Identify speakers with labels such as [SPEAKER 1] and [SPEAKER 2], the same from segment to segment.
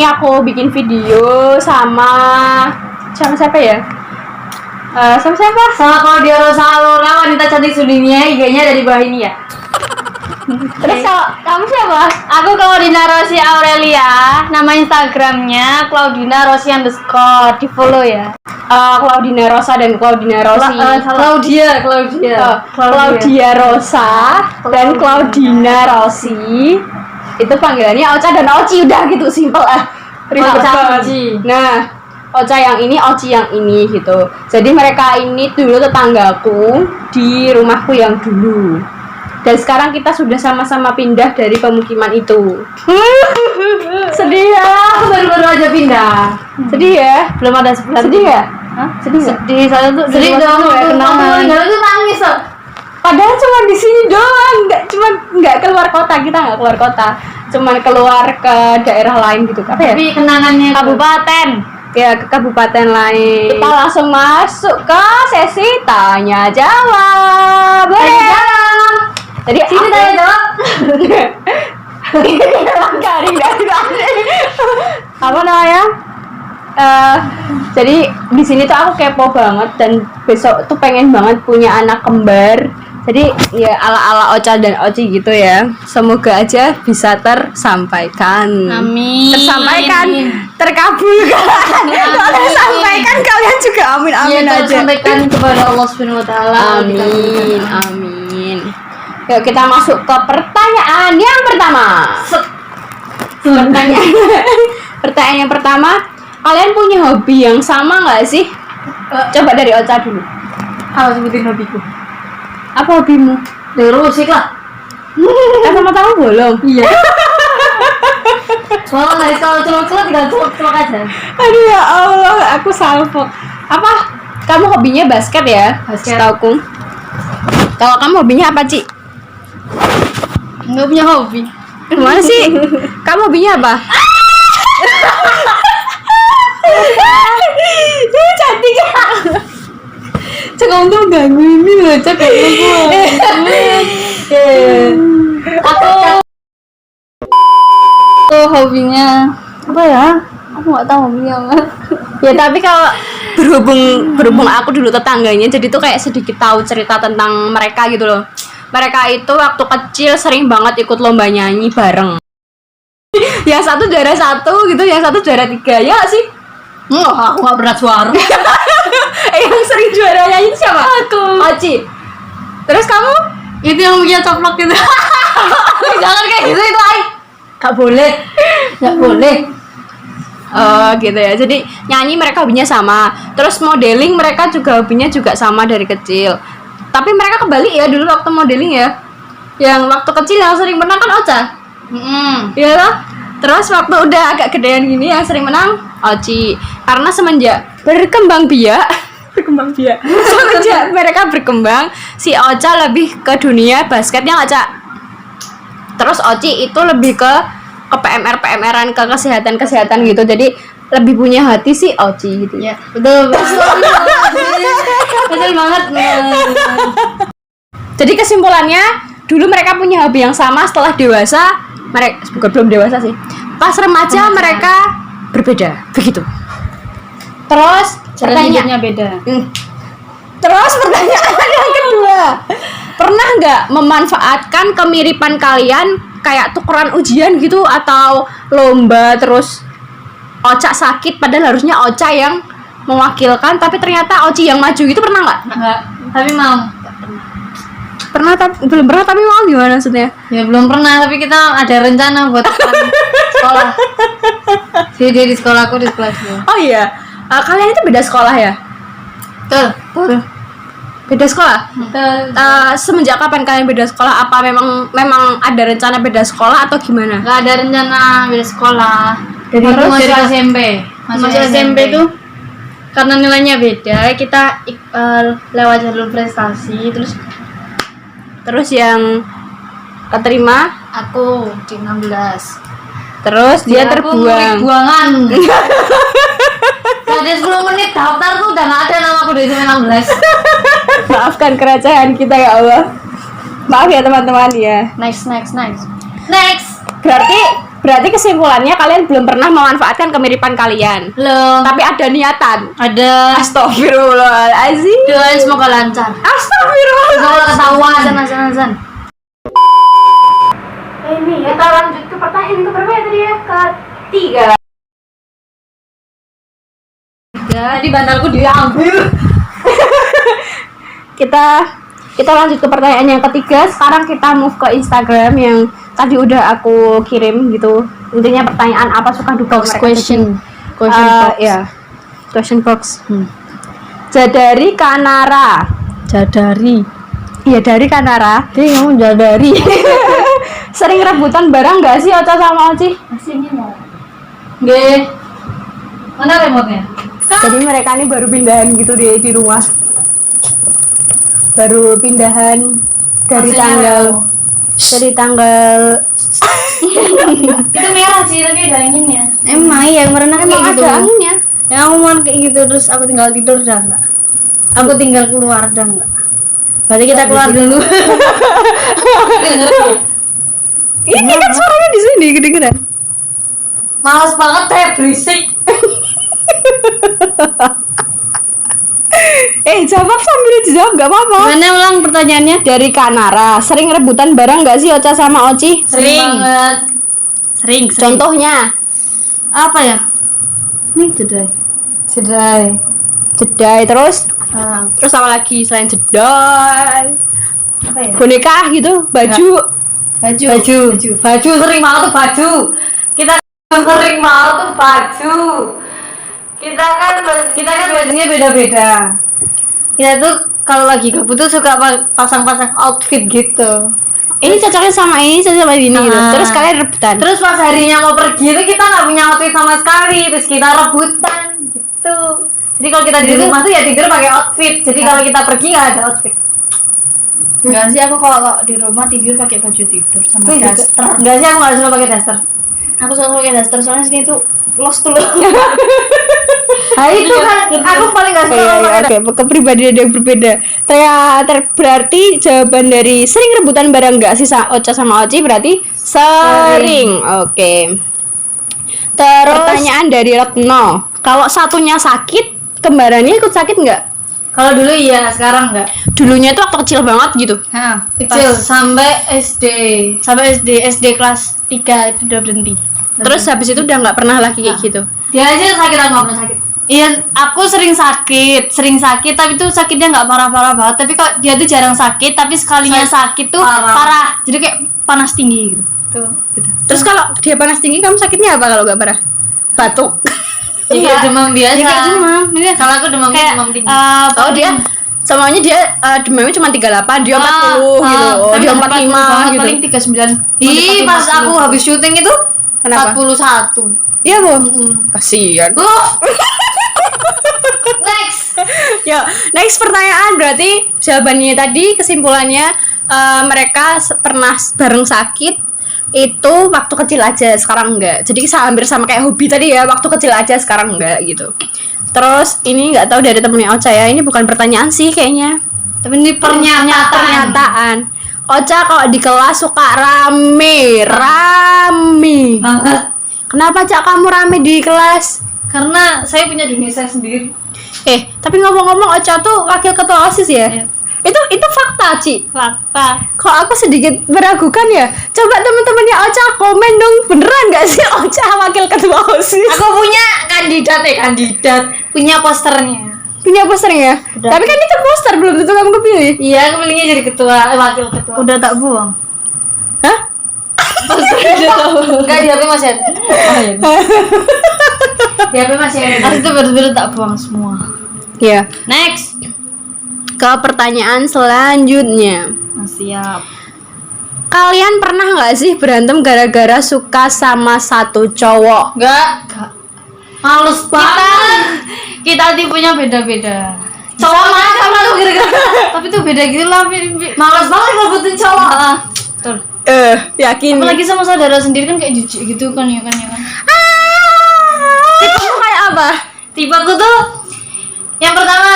[SPEAKER 1] aku bikin video sama siapa ya?
[SPEAKER 2] Sama Claudia Rosa Aurora, wanita cantik sedunia. IG-nya dari bawah ini ya.
[SPEAKER 1] Terus kamu siapa?
[SPEAKER 2] Aku Claudina Rosi Aurelia. Nama Instagramnya Claudina Rosi _ di follow ya.
[SPEAKER 1] Claudina Rosa dan Claudina Rosi. Claudia Rosa dan Claudina Rosi. Itu panggilannya Ocha dan Oci, udah gitu, simple ribet banget. Nah, Ocha yang ini, Oci yang ini gitu. Jadi mereka ini dulu tetanggaku di rumahku yang dulu. Dan sekarang kita sudah sama-sama pindah dari pemukiman itu. Sedih ya,
[SPEAKER 2] Baru-baru aja pindah.
[SPEAKER 1] sedih ya.
[SPEAKER 2] Belum ada sebulan.
[SPEAKER 1] Sedih ya?
[SPEAKER 2] Hah?
[SPEAKER 1] Sedih ya?
[SPEAKER 2] Sedih, saya tuh sedih dong.
[SPEAKER 1] Kenangan.
[SPEAKER 2] Itu nangis loh.
[SPEAKER 1] Padahal cuma di sini doang, nggak keluar kota, kita nggak keluar kota, cuman keluar ke daerah lain gitu. Apa ya?
[SPEAKER 2] Tapi kenangannya
[SPEAKER 1] Kabupaten. Ya, ke kabupaten lain. Kita langsung masuk ke sesi tanya jawab. Jadi
[SPEAKER 2] sini tanya jawab.
[SPEAKER 1] Garing. Apa namanya? Jadi di sini tuh aku kepo banget dan besok tuh pengen banget punya anak kembar. Jadi ya ala Ocha dan Oci gitu ya. Semoga aja bisa tersampaikan.
[SPEAKER 2] Amin.
[SPEAKER 1] Tersampaikan, terkabulkan. Kalau tersampaikan kalian juga amin aja.
[SPEAKER 2] Sampaikan kepada Allah Subhanahu Wa Taala.
[SPEAKER 1] Amin. Yuk kita masuk ke pertanyaan yang pertama. Pertanyaan yang pertama, kalian punya hobi yang sama nggak sih? Coba dari Ocha dulu.
[SPEAKER 2] Kalau sebutin hobiku.
[SPEAKER 1] Apa hobimu?
[SPEAKER 2] Dari musik lah.
[SPEAKER 1] Kacamata kamu bolong.
[SPEAKER 2] Iya. Soalnya dari kalau celok-celok tinggal celok aja.
[SPEAKER 1] Aduh ya Allah, aku salfok. Apa? Kamu hobinya basket ya?
[SPEAKER 2] Basket.
[SPEAKER 1] Setauku. Kalau kamu hobinya apa, Ci?
[SPEAKER 2] Nggak punya hobi.
[SPEAKER 1] Gimana sih? Kamu hobinya apa? Ini cantik ya. Cek kamu tuh ganggu ini loh, Cek kamu
[SPEAKER 2] Aku hobinya apa ya? Aku nggak tahu hobinya apa.
[SPEAKER 1] Ya tapi kalau berhubung aku dulu tetangganya, jadi tuh kayak sedikit tahu cerita tentang mereka gitu loh. Mereka itu waktu kecil sering banget ikut lomba nyanyi bareng. Yang satu juara 1 gitu, yang satu juara 3, ya gak sih?
[SPEAKER 2] Aku nggak berat suara.
[SPEAKER 1] Yang sering juara nyanyi itu siapa?
[SPEAKER 2] Aku.
[SPEAKER 1] Oci. Terus kamu?
[SPEAKER 2] Itu yang punya coplok gitu.
[SPEAKER 1] Jangan kayak gitu itu, Ai.
[SPEAKER 2] Gak boleh.
[SPEAKER 1] Oh gitu ya. Jadi nyanyi mereka hobinya sama. Terus modeling mereka juga hobinya juga sama dari kecil. Tapi mereka kebalik ya dulu waktu modeling ya. Yang waktu kecil yang sering menang kan Ocha. Iya loh. Terus waktu udah agak gedean gini yang sering menang Oci. Karena semenjak berkembang biak semenjak mereka berkembang, si Ocha lebih ke dunia basketnya Ocha. Terus Oci itu lebih ke PMR-an, ke kesehatan gitu. Jadi lebih punya hati sih Oci gitu.
[SPEAKER 2] Ya, betul. Betul banget.
[SPEAKER 1] Jadi kesimpulannya, dulu mereka punya hobi yang sama, setelah dewasa mereka belum dewasa sih. Pas remaja mereka berbeda, begitu. Terus
[SPEAKER 2] Pertanyaannya beda.
[SPEAKER 1] Terus pertanyaan yang kedua, pernah nggak memanfaatkan kemiripan kalian kayak tukeran ujian gitu atau lomba, terus Ocha sakit padahal harusnya Ocha yang mewakilkan tapi ternyata Oci yang maju gitu, pernah nggak?
[SPEAKER 2] Enggak, tapi mau.
[SPEAKER 1] Pernah tapi belum pernah tapi mau, gimana maksudnya?
[SPEAKER 2] Ya belum pernah, tapi kita ada rencana buat sekolah. Jadi di sekolahku, di sekolah dia.
[SPEAKER 1] Oh iya, kalian itu beda sekolah ya?
[SPEAKER 2] Betul.
[SPEAKER 1] Beda sekolah? Semenjak kapan kalian beda sekolah? Apa memang ada rencana beda sekolah atau gimana?
[SPEAKER 2] Nggak ada rencana beda sekolah. Masih SMP. Masih SMP tuh karena nilainya beda, kita lewat jalur prestasi.
[SPEAKER 1] Terus yang keterima
[SPEAKER 2] aku di 16.
[SPEAKER 1] terus dia terbuang.
[SPEAKER 2] Buangan. Tadi 10 menit daftar tuh udah nggak ada nama aku dari 16.
[SPEAKER 1] Maafkan kerajaan kita ya Allah. Maaf ya teman-teman ya.
[SPEAKER 2] Next.
[SPEAKER 1] Berarti Berarti kesimpulannya kalian belum pernah memanfaatkan kemiripan kalian.
[SPEAKER 2] Belum.
[SPEAKER 1] Tapi ada niatan.
[SPEAKER 2] Ada.
[SPEAKER 1] Astagfirullahaladzim.
[SPEAKER 2] Doain semoga lancar.
[SPEAKER 1] Astagfirullahaladzim.
[SPEAKER 2] Semoga ketahuan. Azan.
[SPEAKER 1] Ini kita lanjut ke pertanyaan keberapa ya tadi ya? Ketiga.
[SPEAKER 2] Tadi bantalku diambil.
[SPEAKER 1] kita lanjut ke pertanyaan yang ketiga. Sekarang kita move ke Instagram yang tadi udah aku kirim gitu. Intinya pertanyaan apa suka duka mereka.
[SPEAKER 2] Question box.
[SPEAKER 1] Ya. Question box. Jadari Kanara.
[SPEAKER 2] Jadari.
[SPEAKER 1] Iya dari Kanara.
[SPEAKER 2] Dia ngomong jadari.
[SPEAKER 1] Sering rebutan barang nggak sih Ocha sama Oci?
[SPEAKER 2] Aslinya mau. Nggih. Mana remote-nya?
[SPEAKER 1] Jadi mereka ini baru pindahan gitu di rumah. Baru pindahan dari tanggal
[SPEAKER 2] Itu merah sih tapi ada anginnya. Emang iya kemarin
[SPEAKER 1] emang
[SPEAKER 2] kayak gitu.
[SPEAKER 1] ada anginnya.
[SPEAKER 2] Yang aku mau kayak gitu terus aku tinggal tidur dah enggak. Aku tinggal keluar dah enggak. Berarti kita keluar dulu.
[SPEAKER 1] Ini kan suaranya di sini kedengeran.
[SPEAKER 2] Males banget teh berisik.
[SPEAKER 1] Jawab sambil dijawab nggak apa-apa.
[SPEAKER 2] Mana ulang pertanyaannya?
[SPEAKER 1] Dari Kanara, sering rebutan barang nggak sih Ocha sama Oci?
[SPEAKER 2] Sering banget. Sering.
[SPEAKER 1] Contohnya
[SPEAKER 2] Apa ya? Ini jedai.
[SPEAKER 1] jedai terus apa lagi selain jedai?
[SPEAKER 2] Apa ya?
[SPEAKER 1] Boneka gitu, baju.
[SPEAKER 2] Baju sering banget tuh baju. Kita sering banget tuh baju. Kita kan bajunya beda-beda. Kita tuh kalau lagi gabut tuh suka pasang-pasang outfit gitu.
[SPEAKER 1] Ini cocoknya sama ini, cocoknya sama ini gitu. Terus kalian rebutan.
[SPEAKER 2] Terus pas harinya mau pergi tuh kita nggak punya outfit sama sekali, terus kita rebutan gitu. Jadi kalau kita di rumah tuh ya tidur pakai outfit. Jadi kalau kita pergi nggak ada outfit.
[SPEAKER 3] Enggak sih, aku kalau di rumah tidur pakai baju tidur sama daster.
[SPEAKER 2] Enggak sih, aku nggak suka pakai daster.
[SPEAKER 3] Aku suka pakai daster soalnya sini tuh los tuh.
[SPEAKER 2] Nah itu kan aku paling nggak suka pakai daster.
[SPEAKER 1] Oke, kepribadian yang berbeda. Berarti jawaban dari sering rebutan barang nggak sih Ocha sama Oci berarti sering. Oke. Terus pertanyaan dari Retno. Kalau satunya sakit, kembarannya ikut sakit nggak?
[SPEAKER 2] Kalau dulu iya, sekarang enggak.
[SPEAKER 1] Dulunya itu waktu kecil banget gitu.
[SPEAKER 2] Kecil sampai SD kelas 3 itu udah berhenti.
[SPEAKER 1] Terus habis itu udah nggak pernah lagi kayak gitu.
[SPEAKER 2] Dia aja sakit, aku nggak pernah sakit. Iya, aku sering sakit, tapi tuh sakitnya nggak parah-parah banget. Tapi kok dia tuh jarang sakit, tapi sekalinya sakit tuh parah. Jadi kayak panas tinggi gitu. Tuh. Gitu.
[SPEAKER 1] Terus kalau dia panas tinggi, kamu sakitnya apa kalau nggak parah? Batuk.
[SPEAKER 2] Iya, demam biasa.
[SPEAKER 3] Iya, kayak demam.
[SPEAKER 2] Kalau aku demam tinggi.
[SPEAKER 1] Oh dia semuanya dia demamnya cuma 38, dia 40 gitu. Oh, dia 45 gitu.
[SPEAKER 2] Paling 39. Ih, pas aku habis syuting itu
[SPEAKER 1] Kenapa?
[SPEAKER 2] 41.
[SPEAKER 1] Iya, Bu. Kasihan. Next pertanyaan berarti jawabannya tadi kesimpulannya mereka pernah bareng sakit itu waktu kecil aja, sekarang enggak. Jadi hampir sama kayak hobi tadi ya, waktu kecil aja sekarang enggak gitu. Terus ini nggak tahu dari temennya Ocha ya, ini bukan pertanyaan sih kayaknya, tapi ini pernyataan. Ocha kalau di kelas suka rame.
[SPEAKER 2] Banget.
[SPEAKER 1] Kenapa Cak kamu rame di kelas?
[SPEAKER 2] Karena saya punya dunia saya sendiri.
[SPEAKER 1] Tapi ngomong-ngomong Ocha tuh wakil ketua OSIS ya?
[SPEAKER 2] Iya.
[SPEAKER 1] Itu fakta, Ci.
[SPEAKER 2] Fakta.
[SPEAKER 1] Kok aku sedikit meragukan ya? Coba teman-temannya Ocha komen dong, beneran nggak sih Ocha wakil ketua OSIS?
[SPEAKER 2] Aku punya kandidat. Punya posternya.
[SPEAKER 1] Punya posternya?
[SPEAKER 3] Udah.
[SPEAKER 1] Tapi kan itu poster, belum tentu kamu kepilih.
[SPEAKER 2] Iya, aku pilihnya jadi wakil ketua.
[SPEAKER 3] Udah tak buang.
[SPEAKER 1] Hah?
[SPEAKER 2] Enggak, di HP masih ada. Di HP masih ada.
[SPEAKER 3] Harus itu betul-betul tak buang semua.
[SPEAKER 1] Iya.
[SPEAKER 2] Next.
[SPEAKER 1] Ke pertanyaan selanjutnya.
[SPEAKER 3] Siap.
[SPEAKER 1] Kalian pernah nggak sih berantem gara-gara suka sama satu cowok?
[SPEAKER 2] Enggak. Males banget. Kita tipenya beda-beda. Cowok sama tuh gara-gara. Tapi tuh beda gitu lah. Males banget ngerebutin cowok. Betul.
[SPEAKER 1] Yakin.
[SPEAKER 2] Apalagi sama saudara sendiri kan kayak jijik gitu kan ya kan.
[SPEAKER 1] Tipemu kayak apa?
[SPEAKER 2] Tipe aku tuh yang pertama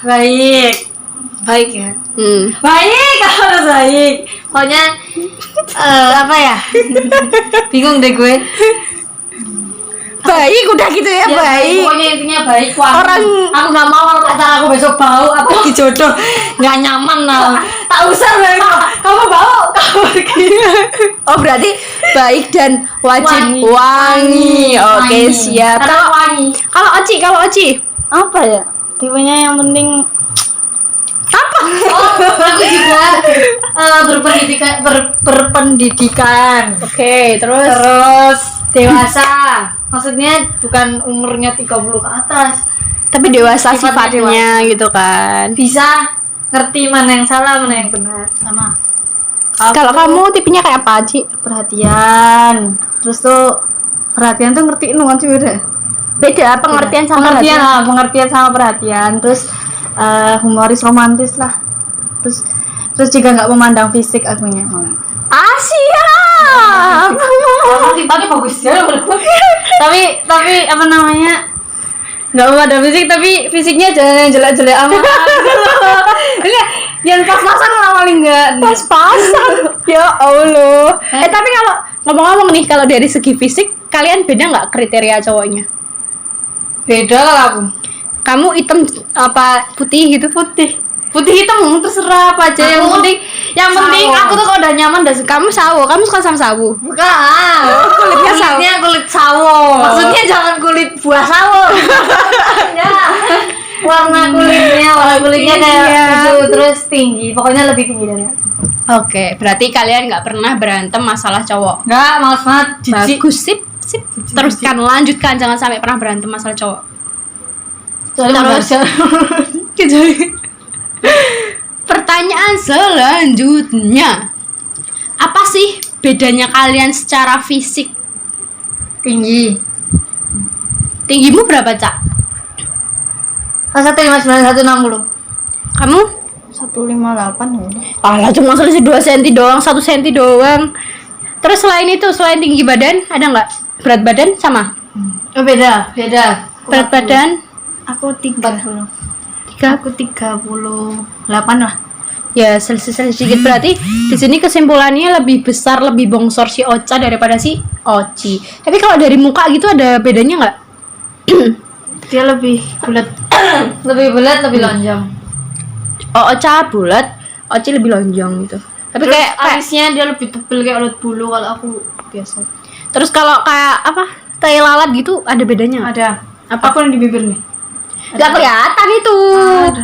[SPEAKER 2] baik, baik ya.
[SPEAKER 3] Baik, harus baik.
[SPEAKER 2] Pokoknya apa ya? Bingung deh gue.
[SPEAKER 1] Baik udah gitu ya, baik.
[SPEAKER 2] Pokoknya intinya baik. Wah,
[SPEAKER 1] Orang-
[SPEAKER 2] aku nggak mau kalau pacar aku besok bau apa jodoh nggak nyaman lah. Tak usah deh. Kamu bau, kamu pergi.
[SPEAKER 1] Oh berarti baik dan wajib
[SPEAKER 2] Wangi.
[SPEAKER 1] wangi. Oke,
[SPEAKER 2] Wangi.
[SPEAKER 1] siap.
[SPEAKER 2] Karena wangi.
[SPEAKER 1] Kalau Oci
[SPEAKER 3] Apa ya? Tipenya yang penting
[SPEAKER 1] apa?
[SPEAKER 2] Aku juga berpendidikan.
[SPEAKER 1] Oke, terus
[SPEAKER 2] Terus dewasa. Maksudnya bukan umurnya 30 ke atas.
[SPEAKER 1] tapi dewasa
[SPEAKER 2] Sifatnya
[SPEAKER 1] sifatnya gitu kan.
[SPEAKER 2] Bisa ngerti mana yang salah, mana yang benar.
[SPEAKER 3] sama
[SPEAKER 1] Kalau kamu tipenya kayak apa, Ci?
[SPEAKER 2] Perhatian. Terus tuh perhatian tuh ngertiin kan sih beda.
[SPEAKER 1] Beda pengertian sama
[SPEAKER 2] pengertian
[SPEAKER 1] perhatian.
[SPEAKER 2] pengertian sama perhatian. Terus humoris romantis lah. Terus juga nggak memandang fisik akunya.
[SPEAKER 1] Siap.
[SPEAKER 2] Tipanya bagus ya. tapi apa namanya? Nggak memandang fisik tapi fisiknya jangan yang jelek-jelek amat. Ini yang pas-pasan lah paling enggak.
[SPEAKER 1] Pas-pasan. Ya Allah. Tapi kalau ngomong-ngomong nih, kalau dari segi fisik kalian beda nggak kriteria cowoknya?
[SPEAKER 2] Beda kalau aku.
[SPEAKER 1] Kamu hitam apa putih gitu?
[SPEAKER 2] Putih hitam terserah apa aja yang penting
[SPEAKER 1] sawo.
[SPEAKER 2] aku tuh kalau udah nyaman udah suka.
[SPEAKER 1] Kamu suka sama sawo?
[SPEAKER 2] Bukan.
[SPEAKER 1] Kulitnya sawo.
[SPEAKER 2] Kulitnya kulit sawo. Maksudnya jangan kulit buah sawo. Ya. Warna kulitnya kayak
[SPEAKER 1] iya.
[SPEAKER 2] hijau terus tinggi. Pokoknya lebih tinggi dari aku.
[SPEAKER 1] Oke, berarti kalian nggak pernah berantem masalah cowok.
[SPEAKER 2] Enggak, males banget. Jijik.
[SPEAKER 1] Bagus, sip. Teruskan, lanjutkan, jangan sampai pernah berantem masalah cowok.
[SPEAKER 2] Terus
[SPEAKER 1] Pertanyaan selanjutnya, apa sih bedanya kalian secara fisik?
[SPEAKER 2] tinggi.
[SPEAKER 1] Tinggimu berapa, Cak?
[SPEAKER 2] 159 160.
[SPEAKER 1] Kamu?
[SPEAKER 3] 158 ya.
[SPEAKER 1] Alah, cuma selisih 2 cm doang, 1 cm doang. Terus selain tinggi badan, ada nggak? Berat badan sama?
[SPEAKER 2] Oh, beda.
[SPEAKER 1] Berat badan?
[SPEAKER 3] Aku 30.
[SPEAKER 1] 3.
[SPEAKER 3] Aku 38 lah.
[SPEAKER 1] Ya, selisih sedikit. Berarti di sini kesimpulannya lebih besar, lebih bongsor si Ocha daripada si Oci. Tapi kalau dari muka gitu ada bedanya nggak?
[SPEAKER 3] Dia lebih bulat.
[SPEAKER 2] Lebih bulat, lebih lonjong.
[SPEAKER 1] Oh, Ocha bulat, Oci lebih lonjong gitu. Tapi
[SPEAKER 3] Terus
[SPEAKER 1] kayak
[SPEAKER 3] alisnya dia lebih tebel kayak ulat bulu, kalau aku biasa.
[SPEAKER 1] terus kalau kayak apa? Tai lalat gitu ada bedanya nggak?
[SPEAKER 3] Ada.
[SPEAKER 1] Apa?
[SPEAKER 3] Aku yang di bibir nih.
[SPEAKER 1] Nggak kelihatan itu.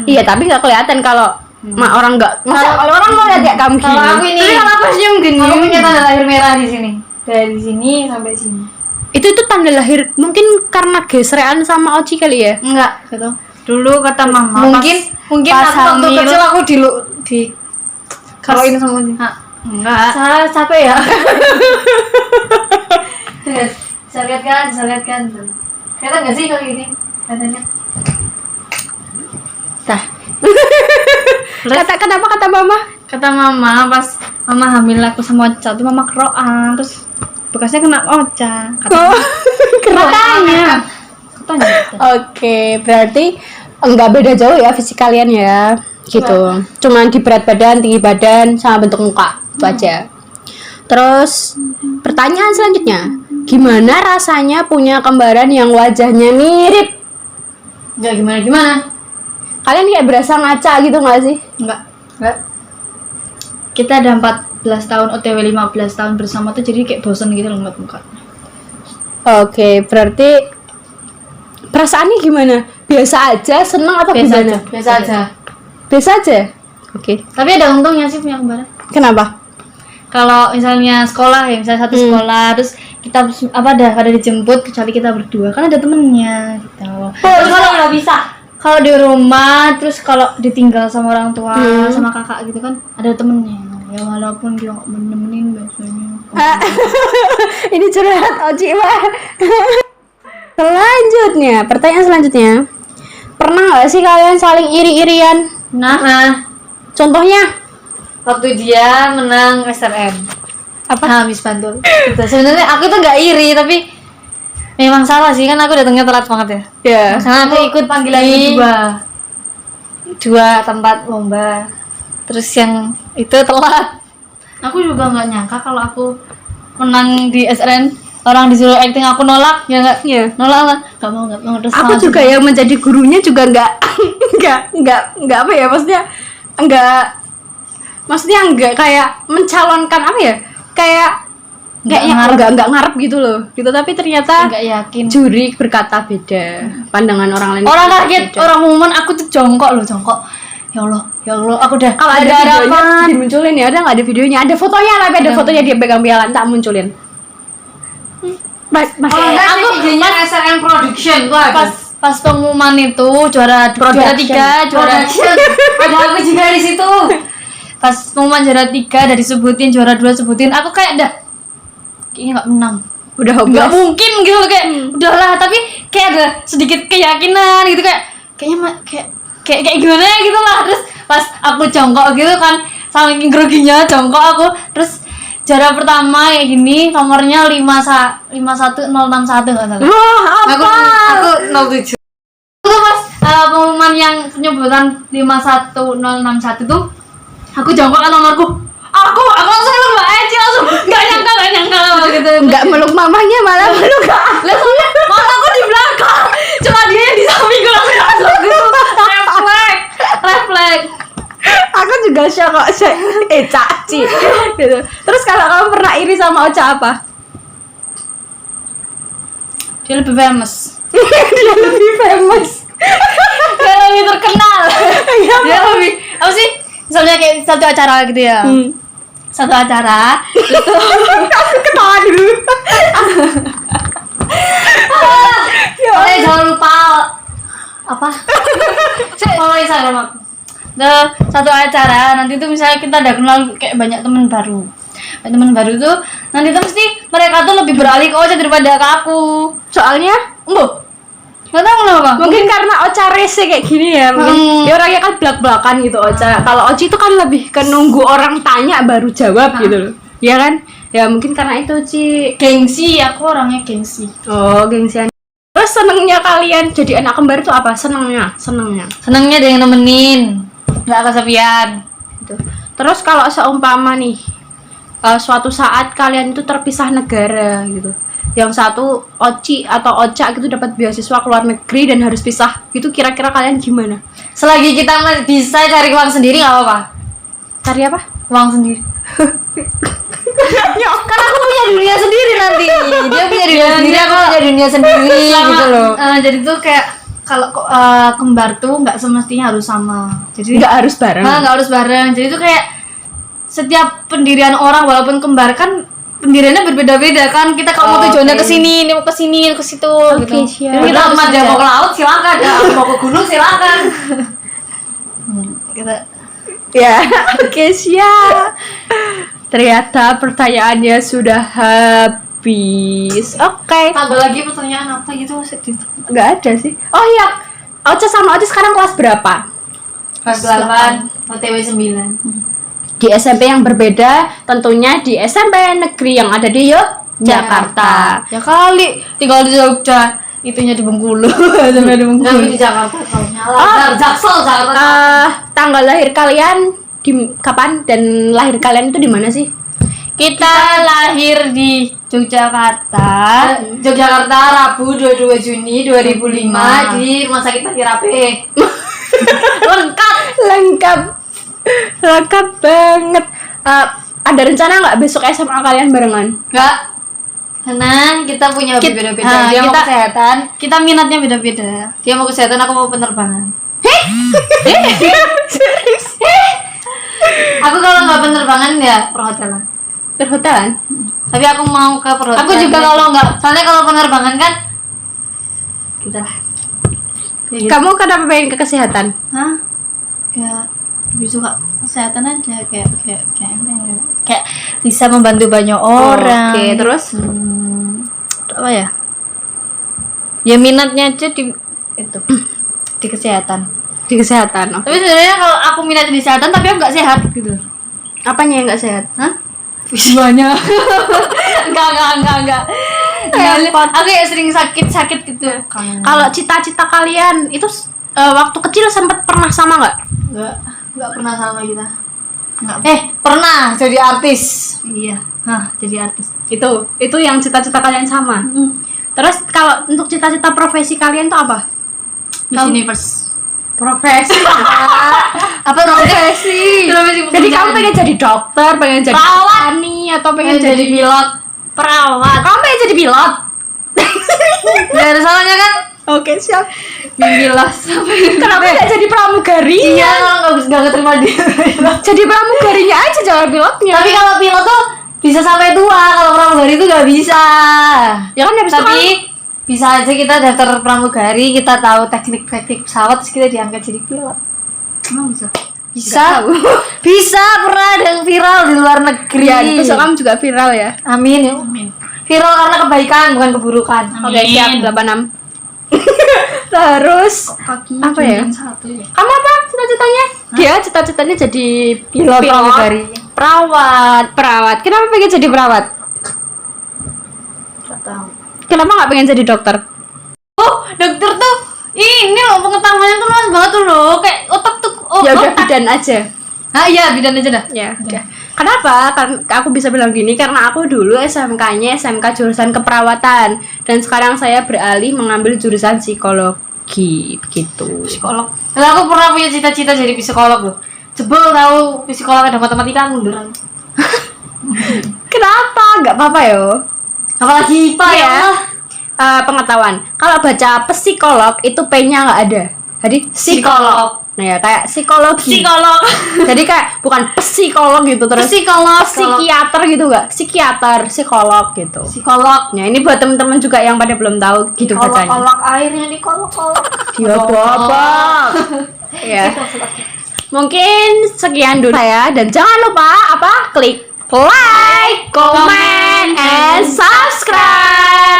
[SPEAKER 1] Iya, tapi nggak kelihatan kalau orang nggak. Masa kalau orang mau lihat ya kamu gini.
[SPEAKER 2] Kalau aku ini,
[SPEAKER 3] Tapi kalau aku senyum gini.
[SPEAKER 2] aku punya tanda lahir merah di sini. Dari sini sampai sini.
[SPEAKER 1] Itu tanda lahir mungkin karena gesrean sama Oci kali ya.
[SPEAKER 3] Enggak, gitu. Dulu kata mama
[SPEAKER 2] Mungkin
[SPEAKER 3] pas
[SPEAKER 2] aku waktu
[SPEAKER 3] hamil.
[SPEAKER 2] kecil aku di kalau ini sama sini.
[SPEAKER 3] Enggak.
[SPEAKER 2] Saya capek ya. Bisa lihat kan? Kelihatan nggak sih kalau gini? Katanya.
[SPEAKER 1] Kenapa kata mama?
[SPEAKER 3] Kata mama pas mama hamil aku sama Ocha tuh mama keroan, terus bekasnya kena Ocha. Katanya.
[SPEAKER 1] Oke, berarti enggak beda jauh ya fisik kalian ya. Gitu. Cuman di berat badan, tinggi badan, sama bentuk muka. Itu aja. Terus pertanyaan selanjutnya, gimana rasanya punya kembaran yang wajahnya mirip?
[SPEAKER 2] Nggak gimana?
[SPEAKER 1] Kalian kayak berasa ngaca gitu nggak sih?
[SPEAKER 3] Enggak. Kita ada 14 tahun, OTW 15 tahun bersama tuh jadi kayak bosan gitu loh ngeliat muka.
[SPEAKER 1] Oke, berarti perasaannya gimana? Biasa aja, seneng atau gimana?
[SPEAKER 2] Biasa aja.
[SPEAKER 1] Biasa aja. Oke.
[SPEAKER 3] Tapi ada untungnya sih punya kembaran.
[SPEAKER 1] Kenapa?
[SPEAKER 3] Kalau misalnya sekolah ya, misalnya satu sekolah, terus kita ada dijemput kecuali kita berdua, kan ada temennya gitu.
[SPEAKER 2] Terus kalau nggak bisa.
[SPEAKER 3] Kalau di rumah, terus kalau ditinggal sama orang tua, sama kakak gitu kan, ada temennya. Ya walaupun dia nggak nemenin biasanya.
[SPEAKER 1] Ini curhat Oci mah. Pertanyaan selanjutnya. Pernah nggak sih kalian saling iri-irian?
[SPEAKER 2] Nah,
[SPEAKER 1] Contohnya?
[SPEAKER 2] waktu dia menang SRM.
[SPEAKER 1] Apa?
[SPEAKER 2] Habis Bantul. Gitu. Sebenarnya aku tuh nggak iri, tapi memang salah sih kan aku datangnya telat banget ya.
[SPEAKER 1] Ya.
[SPEAKER 2] Karena aku ikut
[SPEAKER 3] panggilan
[SPEAKER 2] di
[SPEAKER 3] kedua. 2 tempat lomba. Terus yang itu telat. Aku juga nggak nyangka kalau aku menang di SRN. Orang disuruh acting aku nolak, ya nggak?
[SPEAKER 1] Iya.
[SPEAKER 3] Nolak lah, nggak mau. Terus
[SPEAKER 1] Aku
[SPEAKER 3] langsung-
[SPEAKER 1] juga yang menjadi gurunya juga nggak nggak apa ya, maksudnya nggak kayak mencalonkan apa ya, kayaknya nggak ngarep gitu loh gitu, tapi ternyata
[SPEAKER 3] nggak yakin.
[SPEAKER 1] juri berkata beda, pandangan orang lain
[SPEAKER 3] Orang
[SPEAKER 1] berkata
[SPEAKER 3] kaget,
[SPEAKER 1] beda.
[SPEAKER 3] orang pengumuman aku tuh jongkok, ya Allah, aku udah
[SPEAKER 1] Kalau ada videonya dimunculin ya, ada nggak ada videonya, ada fotonya, tapi ada fotonya dia pegang piala, tak munculin. Masih
[SPEAKER 2] Aku videonya SRM Production tuh ada.
[SPEAKER 3] pas pengumuman itu juara 3, juara
[SPEAKER 2] Ada aku juga di situ.
[SPEAKER 3] pas pengumuman juara 3 dari sebutin, juara 2 sebutin, aku kayak kayaknya nggak menang,
[SPEAKER 1] udah
[SPEAKER 3] nggak
[SPEAKER 1] hopeless.
[SPEAKER 3] mungkin gitu loh, kayak udahlah, tapi kayak ada sedikit keyakinan gitu, kayak gimana ya gitu lah. Terus pas aku jongkok gitu kan, saking groginya jongkok aku, terus juara pertama kayak gini, nomornya 51061 nggak salah.
[SPEAKER 1] Wah, apa?
[SPEAKER 2] Aku 07.
[SPEAKER 3] Itu pas pengumuman yang penyebutan 51061 tuh, aku jongkok kan nomorku, aku langsung meluk Mbak Eci, langsung nggak nyangka gitu.
[SPEAKER 1] Nggak meluk mamanya, malah meluk
[SPEAKER 3] Lah soalnya mamaku di belakang, cuma dia yang di sampingku langsung masuk gitu. Refleks.
[SPEAKER 1] aku juga shock kok, Caci gitu. Terus kalau kamu pernah iri sama Ocha apa?
[SPEAKER 3] Dia lebih famous,
[SPEAKER 1] Dia lebih famous.
[SPEAKER 3] dia lebih terkenal. Dia lebih apa sih? Misalnya kayak satu acara gitu ya. Satu acara itu
[SPEAKER 1] Ketawa dulu.
[SPEAKER 3] jangan lupa apa? Follow Instagram aku. Satu acara nanti tuh misalnya kita udah kenal kayak banyak teman baru. Teman baru tuh nanti tuh mesti mereka tuh lebih beralih ke Ocha daripada ke aku.
[SPEAKER 1] Soalnya,
[SPEAKER 3] Nggak tahu kenapa.
[SPEAKER 1] mungkin karena Ocha rese kayak gini ya. Mungkin dia orangnya kan belak-belakan gitu Ocha. Kalau Oci itu kan lebih ke nunggu orang tanya baru jawab gitu loh. Iya kan? Ya mungkin karena itu, Ci.
[SPEAKER 3] Gengsi, aku orangnya gengsi.
[SPEAKER 1] Oh, gengsian. Terus senengnya kalian jadi anak kembar itu apa? Senengnya.
[SPEAKER 3] Senengnya ada yang nemenin, nggak kesepian.
[SPEAKER 1] Gitu. Terus kalau seumpama nih suatu saat kalian itu terpisah negara gitu, yang satu Oci atau Ocha gitu dapat beasiswa ke luar negeri dan harus pisah gitu, kira-kira kalian gimana?
[SPEAKER 3] Selagi kita bisa cari uang sendiri nggak apa-apa.
[SPEAKER 1] Cari apa?
[SPEAKER 3] Uang sendiri. Kan aku punya dunia sendiri nanti. Dia punya dunia sendiri, aku punya dunia sendiri gitu loh. Jadi tuh kayak kalau kembar tuh nggak semestinya harus sama. Jadi
[SPEAKER 1] Nggak harus bareng.
[SPEAKER 3] nggak harus bareng. Jadi tuh kayak setiap pendirian orang walaupun kembar kan pendiriannya berbeda-beda kan. Kita kalau mau tujuannya ke sini, ini mau ke sini, ke situ gitu.
[SPEAKER 1] siap.
[SPEAKER 3] Jadi kita harus
[SPEAKER 2] Dia mau ke laut silakan, mau ke gunung silakan.
[SPEAKER 3] kita
[SPEAKER 1] Ya, oke siap. Ternyata pertanyaannya sudah habis. Oke.
[SPEAKER 3] tambah lagi pertanyaan apa gitu sedih.
[SPEAKER 1] Nggak ada sih. Oh iya, Ocha sama Oci sekarang kelas berapa?
[SPEAKER 2] Kelas 8, OTW 9.
[SPEAKER 1] Di SMP yang berbeda, tentunya di SMP negeri yang ada di Yogyakarta.
[SPEAKER 3] Ya kali tinggal di Jogja, itunya di Bengkulu. Sampai di Bengkulu.
[SPEAKER 2] Tapi di Jakarta tahunnya lah. Jaksel Jakarta.
[SPEAKER 1] Tanggal lahir kalian di kapan dan lahir kalian itu di mana sih?
[SPEAKER 3] Kita lahir di Yogyakarta.
[SPEAKER 2] Yogyakarta Rabu 22 Juni 2005 di Rumah Sakit Tahirape.
[SPEAKER 1] Lengkap banget. Ada rencana nggak besok SMA kalian barengan?
[SPEAKER 2] Enggak. Karena kita punya hobi beda-beda. Dia mau kesehatan,
[SPEAKER 3] Kita minatnya beda-beda.
[SPEAKER 2] dia mau kesehatan, aku mau penerbangan. Aku kalau nggak penerbangan ya perhotelan.
[SPEAKER 1] Perhotelan?
[SPEAKER 2] Tapi aku mau ke perhotelan.
[SPEAKER 3] Aku juga kalau nggak,
[SPEAKER 2] soalnya kalau penerbangan kan gitu lah. Ya gitu.
[SPEAKER 1] Kamu kenapa pengen ke kesehatan?
[SPEAKER 3] hah? Kayak lebih suka kesehatan aja, kayak bisa membantu banyak orang.
[SPEAKER 1] Oke, terus?
[SPEAKER 3] Apa ya? Ya minatnya aja di itu di kesehatan.
[SPEAKER 1] Di kesehatan. Oke.
[SPEAKER 3] Tapi sebenarnya kalau aku minat di kesehatan tapi aku nggak sehat gitu.
[SPEAKER 1] Apanya yang nggak sehat?
[SPEAKER 3] Hah? Banyak. enggak.
[SPEAKER 1] Repot.
[SPEAKER 3] Aku ya sering sakit gitu.
[SPEAKER 1] Kalau cita-cita kalian itu waktu kecil sempat pernah sama nggak?
[SPEAKER 3] Enggak pernah sama kita. Enggak.
[SPEAKER 2] Pernah jadi artis.
[SPEAKER 3] Iya. Jadi artis.
[SPEAKER 1] Itu yang cita-cita kalian sama. Terus kalau untuk cita-cita profesi kalian tuh apa?
[SPEAKER 3] Miss Universe.
[SPEAKER 1] Profesi.
[SPEAKER 2] Apa profesi?
[SPEAKER 1] Jadi kamu pengen jadi dokter, pengen jadi petani, atau pengen jadi
[SPEAKER 2] pilot.
[SPEAKER 1] perawat? Kamu pengen jadi pilot?
[SPEAKER 2] Gak ada salahnya kan?
[SPEAKER 1] Oke, siap.
[SPEAKER 3] Mimpilas.
[SPEAKER 1] Kenapa nggak jadi pramugari?
[SPEAKER 2] Iya, kalau nggak keterima di.
[SPEAKER 1] Jadi pramugarinya aja, jangan pilotnya.
[SPEAKER 2] Tapi kalau pilot tuh bisa sampai tua, kalau pramugari itu nggak bisa.
[SPEAKER 1] ya kan habis itu
[SPEAKER 2] Tapi bisa aja kita daftar pramugari, kita tahu teknik-teknik pesawat, terus kita diangkat jadi pilot.
[SPEAKER 3] Emang bisa.
[SPEAKER 2] Bisa, bisa, pernah ada yang viral di luar negeri.
[SPEAKER 1] ya, besok kamu juga viral ya.
[SPEAKER 2] Amin ya.
[SPEAKER 3] Amin.
[SPEAKER 2] Viral karena kebaikan, bukan keburukan.
[SPEAKER 3] Amin.
[SPEAKER 1] Oke, siap 86. Terus
[SPEAKER 3] Kakinya
[SPEAKER 1] apa ya?
[SPEAKER 3] satu ya.
[SPEAKER 1] Kamu apa cita-citanya? Dia cita-citanya jadi
[SPEAKER 2] Pilot pramugari.
[SPEAKER 1] perawat. Kenapa pengen jadi perawat?
[SPEAKER 3] Enggak tahu.
[SPEAKER 1] Kenapa nggak pengen jadi dokter?
[SPEAKER 3] Oh, dokter tuh ini loh pengetahuannya tuh luas banget tuh loh. Kayak otak tuh
[SPEAKER 1] Ya udah
[SPEAKER 3] otak.
[SPEAKER 1] bidan aja.
[SPEAKER 3] Iya, bidan aja dah.
[SPEAKER 1] Ya, udah. Kenapa? Karena aku bisa bilang gini karena aku dulu SMK-nya SMK jurusan keperawatan dan sekarang saya beralih mengambil jurusan psikologi begitu.
[SPEAKER 2] Psikolog. Lalu aku pernah punya cita-cita jadi psikolog loh. Jebol tahu psikolog ada matematika munduran.
[SPEAKER 1] Kenapa? Nggak apa-apa yo.
[SPEAKER 2] Apalagi IPA ya.
[SPEAKER 1] Pengetahuan. Kalau baca psikolog itu P-nya nggak ada. Jadi psikolog. Nah ya kayak psikologi.
[SPEAKER 3] Psikolog.
[SPEAKER 1] Jadi kayak bukan psikolog gitu terus.
[SPEAKER 3] Psikolog.
[SPEAKER 1] Psikiater gitu nggak? Psikiater, psikolog gitu.
[SPEAKER 2] Psikolog.
[SPEAKER 1] Nah ini buat teman-teman juga yang pada belum tahu gitu bacanya.
[SPEAKER 2] Kolak airnya di kolak-kolak.
[SPEAKER 1] Dia apa? Ya. Mungkin sekian dulu ya dan jangan lupa klik like, comment, and subscribe.